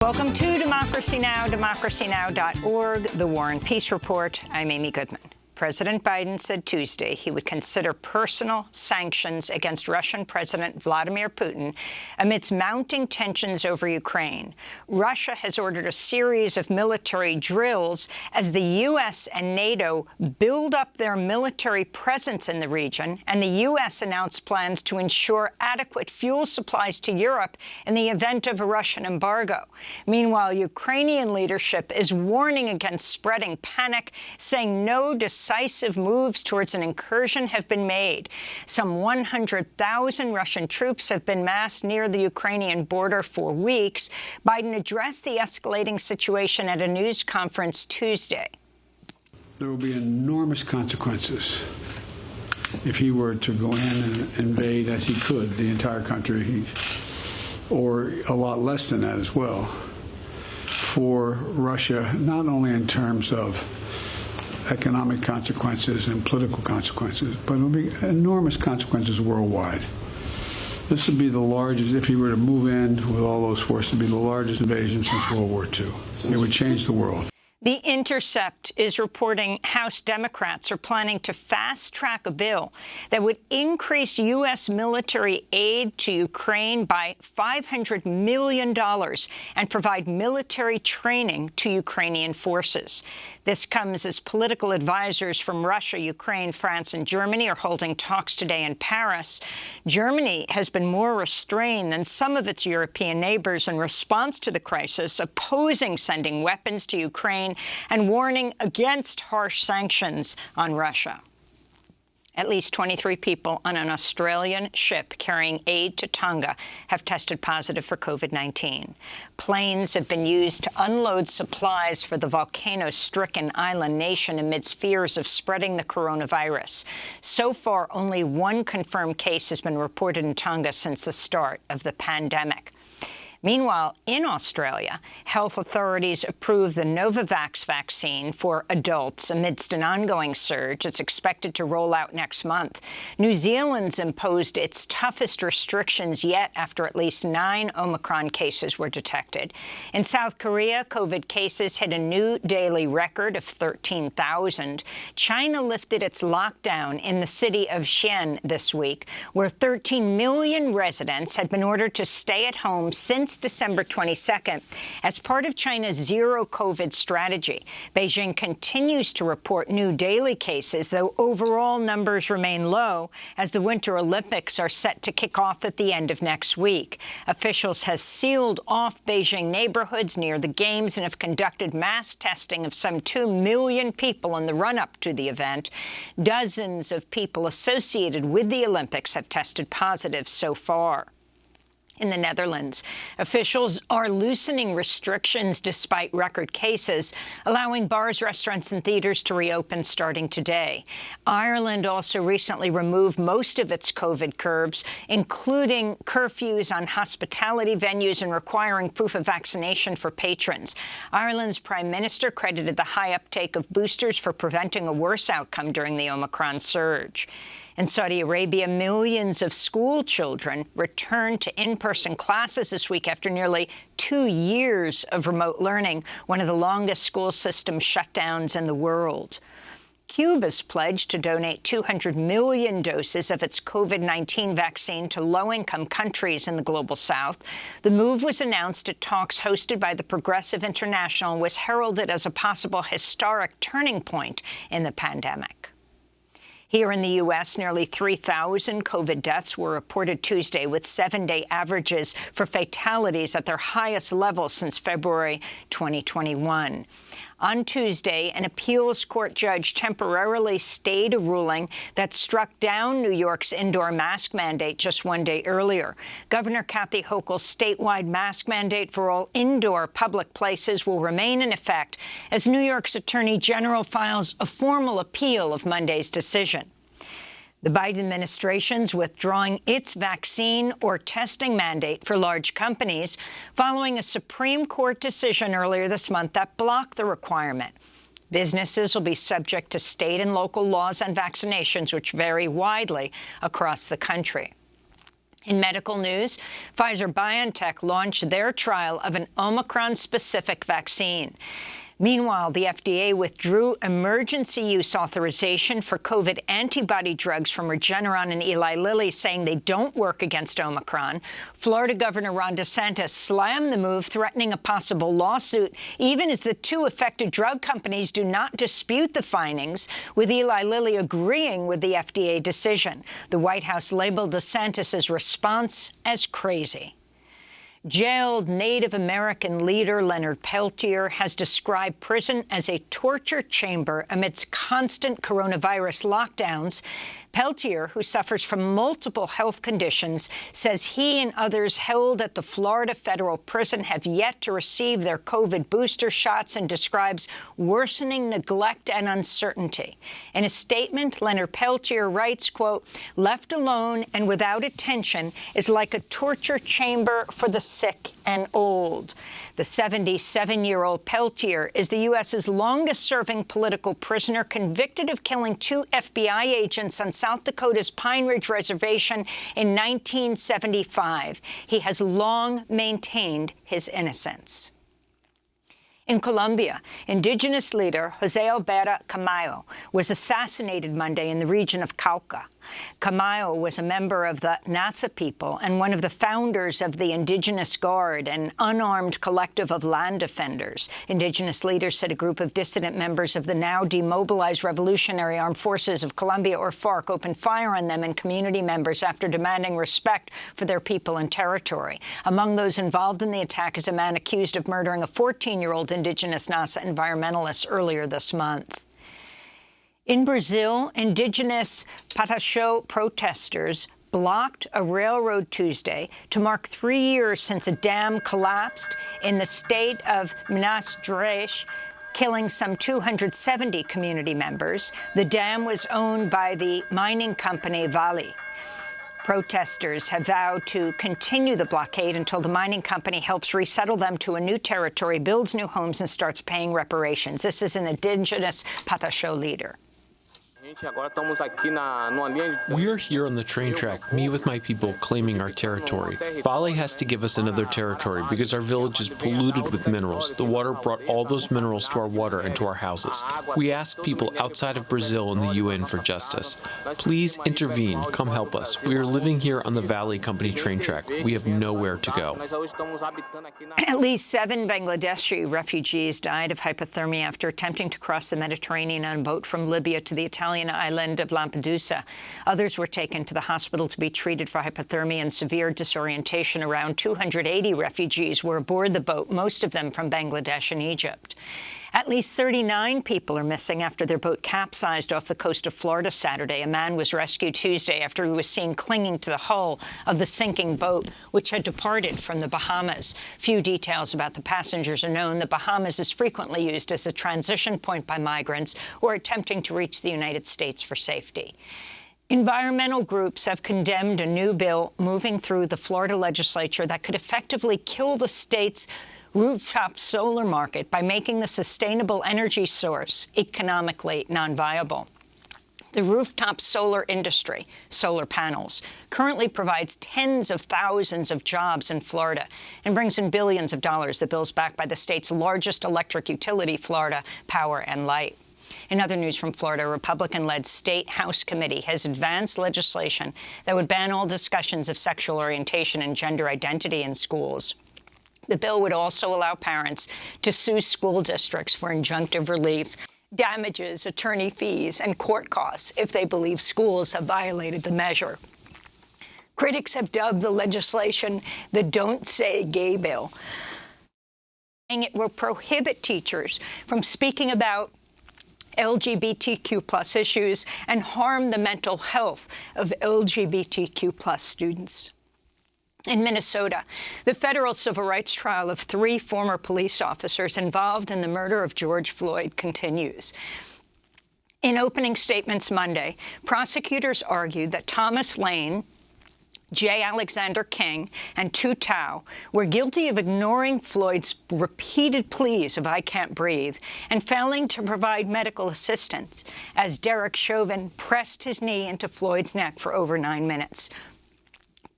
Welcome to Democracy Now!, democracynow.org, The War and Peace Report. I'm Amy Goodman. President Biden said Tuesday he would consider personal sanctions against Russian President Vladimir Putin amidst mounting tensions over Ukraine. Russia has ordered a series of military drills as the U.S. and NATO build up their military presence in the region, and the U.S. announced plans to ensure adequate fuel supplies to Europe in the event of a Russian embargo. Meanwhile, Ukrainian leadership is warning against spreading panic, saying no decisive moves towards an incursion have been made. Some 100,000 Russian troops have been massed near the Ukrainian border for weeks. Biden addressed the escalating situation at a news conference Tuesday. There will be enormous consequences if he were to go in and invade, as he could, the entire country, or a lot less than that as well, for Russia, not only in terms of economic consequences and political consequences, but it will be enormous consequences worldwide. This would be the largest, if he were to move in with all those forces, it would be the largest invasion since World War II. It would change the world. The Intercept is reporting House Democrats are planning to fast-track a bill that would increase U.S. military aid to Ukraine by $500 million and provide military training to Ukrainian forces. This comes as political advisors from Russia, Ukraine, France, and Germany are holding talks today in Paris. Germany has been more restrained than some of its European neighbors in response to the crisis, opposing sending weapons to Ukraine and warning against harsh sanctions on Russia. At least 23 people on an Australian ship carrying aid to Tonga have tested positive for COVID-19. Planes have been used to unload supplies for the volcano-stricken island nation amidst fears of spreading the coronavirus. So far, only one confirmed case has been reported in Tonga since the start of the pandemic. Meanwhile, in Australia, health authorities approved the Novavax vaccine for adults amidst an ongoing surge. It's expected to roll out next month. New Zealand's imposed its toughest restrictions yet after at least 9 Omicron cases were detected. In South Korea, COVID cases hit a new daily record of 13,000. China lifted its lockdown in the city of Xi'an this week, where 13 million residents had been ordered to stay at home since December 22nd. As part of China's zero-COVID strategy, Beijing continues to report new daily cases, though overall numbers remain low as the Winter Olympics are set to kick off at the end of next week. Officials have sealed off Beijing neighborhoods near the Games and have conducted mass testing of some 2 million people in the run-up to the event. Dozens of people associated with the Olympics have tested positive so far. In the Netherlands, officials are loosening restrictions despite record cases, allowing bars, restaurants, and theaters to reopen starting today. Ireland also recently removed most of its COVID curbs, including curfews on hospitality venues and requiring proof of vaccination for patrons. Ireland's Prime Minister credited the high uptake of boosters for preventing a worse outcome during the Omicron surge. In Saudi Arabia, millions of school children returned to in-person classes this week after nearly 2 years of remote learning, one of the longest school system shutdowns in the world. Cuba's pledged to donate 200 million doses of its COVID-19 vaccine to low-income countries in the Global South. The move was announced at talks hosted by the Progressive International and was heralded as a possible historic turning point in the pandemic. Here in the U.S., nearly 3,000 COVID deaths were reported Tuesday, with 7-day averages for fatalities at their highest level since February 2021. On Tuesday, an appeals court judge temporarily stayed a ruling that struck down New York's indoor mask mandate just 1 day earlier. Governor Kathy Hochul's statewide mask mandate for all indoor public places will remain in effect as New York's Attorney General files a formal appeal of Monday's decision. The Biden administration's withdrawing its vaccine or testing mandate for large companies following a Supreme Court decision earlier this month that blocked the requirement. Businesses will be subject to state and local laws on vaccinations, which vary widely across the country. In medical news, Pfizer-BioNTech launched their trial of an Omicron-specific vaccine. Meanwhile, the FDA withdrew emergency use authorization for COVID antibody drugs from Regeneron and Eli Lilly, saying they don't work against Omicron. Florida Governor Ron DeSantis slammed the move, threatening a possible lawsuit, even as the two affected drug companies do not dispute the findings, with Eli Lilly agreeing with the FDA decision. The White House labeled DeSantis' response as crazy. Jailed Native American leader Leonard Peltier has described prison as a torture chamber amidst constant coronavirus lockdowns. Peltier, who suffers from multiple health conditions, says he and others held at the Florida federal prison have yet to receive their COVID booster shots and describes worsening neglect and uncertainty. In a statement, Leonard Peltier writes, quote, "Left alone and without attention is like a torture chamber for the sick and old." The 77-year-old Peltier is the U.S.'s longest-serving political prisoner, convicted of killing 2 FBI agents on South Dakota's Pine Ridge Reservation in 1975. He has long maintained his innocence. In Colombia, Indigenous leader José Alberto Camayo was assassinated Monday in the region of Cauca. Camayo was a member of the Nasa people and one of the founders of the Indigenous Guard, an unarmed collective of land defenders. Indigenous leaders said a group of dissident members of the now demobilized Revolutionary Armed Forces of Colombia, or FARC, opened fire on them and community members after demanding respect for their people and territory. Among those involved in the attack is a man accused of murdering a 14-year-old Indigenous NASA environmentalist earlier this month. In Brazil, Indigenous Pataxó protesters blocked a railroad Tuesday to mark 3 years since a dam collapsed in the state of Minas Gerais, killing some 270 community members. The dam was owned by the mining company Vale. Protesters have vowed to continue the blockade until the mining company helps resettle them to a new territory, builds new homes, and starts paying reparations. This is an Indigenous Pataxó leader. We are here on the train track, me with my people, claiming our territory. Vale has to give us another territory because our village is polluted with minerals. The water brought all those minerals to our water and to our houses. We ask people outside of Brazil and the UN for justice. Please intervene. Come help us. We are living here on the Vale Company train track. We have nowhere to go. At least 7 Bangladeshi refugees died of hypothermia after attempting to cross the Mediterranean on a boat from Libya to the Italian island of Lampedusa. Others were taken to the hospital to be treated for hypothermia and severe disorientation. Around 280 refugees were aboard the boat, most of them from Bangladesh and Egypt. At least 39 people are missing after their boat capsized off the coast of Florida Saturday. A man was rescued Tuesday after he was seen clinging to the hull of the sinking boat, which had departed from the Bahamas. Few details about the passengers are known. The Bahamas is frequently used as a transition point by migrants who are attempting to reach the United States for safety. Environmental groups have condemned a new bill moving through the Florida legislature that could effectively kill the state's rooftop solar market by making the sustainable energy source economically non-viable. The rooftop solar industry, solar panels, currently provides tens of thousands of jobs in Florida and brings in billions of dollars. The bill's backed by the state's largest electric utility, Florida Power and Light. In other news from Florida, a Republican-led state House committee has advanced legislation that would ban all discussions of sexual orientation and gender identity in schools. The bill would also allow parents to sue school districts for injunctive relief, damages, attorney fees, and court costs if they believe schools have violated the measure. Critics have dubbed the legislation the Don't Say Gay bill, saying it will prohibit teachers from speaking about LGBTQ+ issues and harm the mental health of LGBTQ+ students. In Minnesota, the federal civil rights trial of 3 former police officers involved in the murder of George Floyd continues. In opening statements Monday, prosecutors argued that Thomas Lane, J. Alexander King, and Tu Tao were guilty of ignoring Floyd's repeated pleas of "I can't breathe" and failing to provide medical assistance as Derek Chauvin pressed his knee into Floyd's neck for over 9 minutes.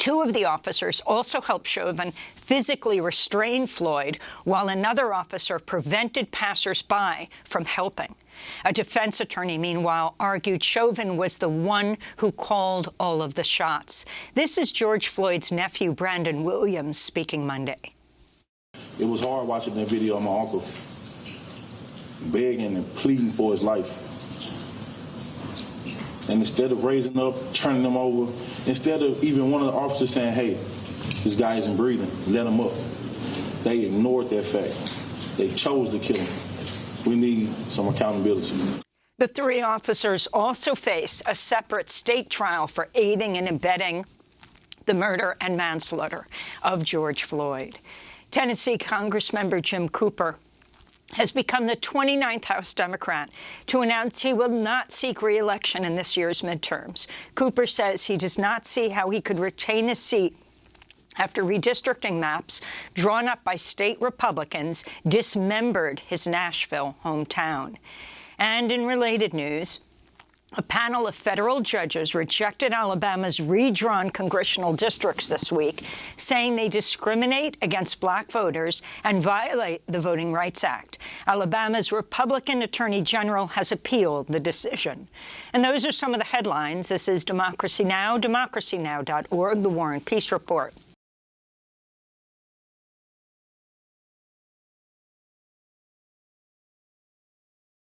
Two of the officers also helped Chauvin physically restrain Floyd, while another officer prevented passers-by from helping. A defense attorney, meanwhile, argued Chauvin was the one who called all of the shots. This is George Floyd's nephew, Brandon Williams, speaking Monday. It was hard watching that video of my uncle begging and pleading for his life. And instead of raising up, turning him over, instead of even one of the officers saying, hey, this guy isn't breathing, let him up, they ignored that fact. They chose to kill him. We need some accountability. The three officers also face a separate state trial for aiding and abetting the murder and manslaughter of George Floyd. Tennessee Congressmember Jim Cooper has become the 29th House Democrat to announce he will not seek re-election in this year's midterms. Cooper says he does not see how he could retain his seat after redistricting maps drawn up by state Republicans dismembered his Nashville hometown. And in related news, a panel of federal judges rejected Alabama's redrawn congressional districts this week, saying they discriminate against black voters and violate the Voting Rights Act. Alabama's Republican Attorney General has appealed the decision. And those are some of the headlines. This is Democracy Now!, democracynow.org, The War and Peace Report.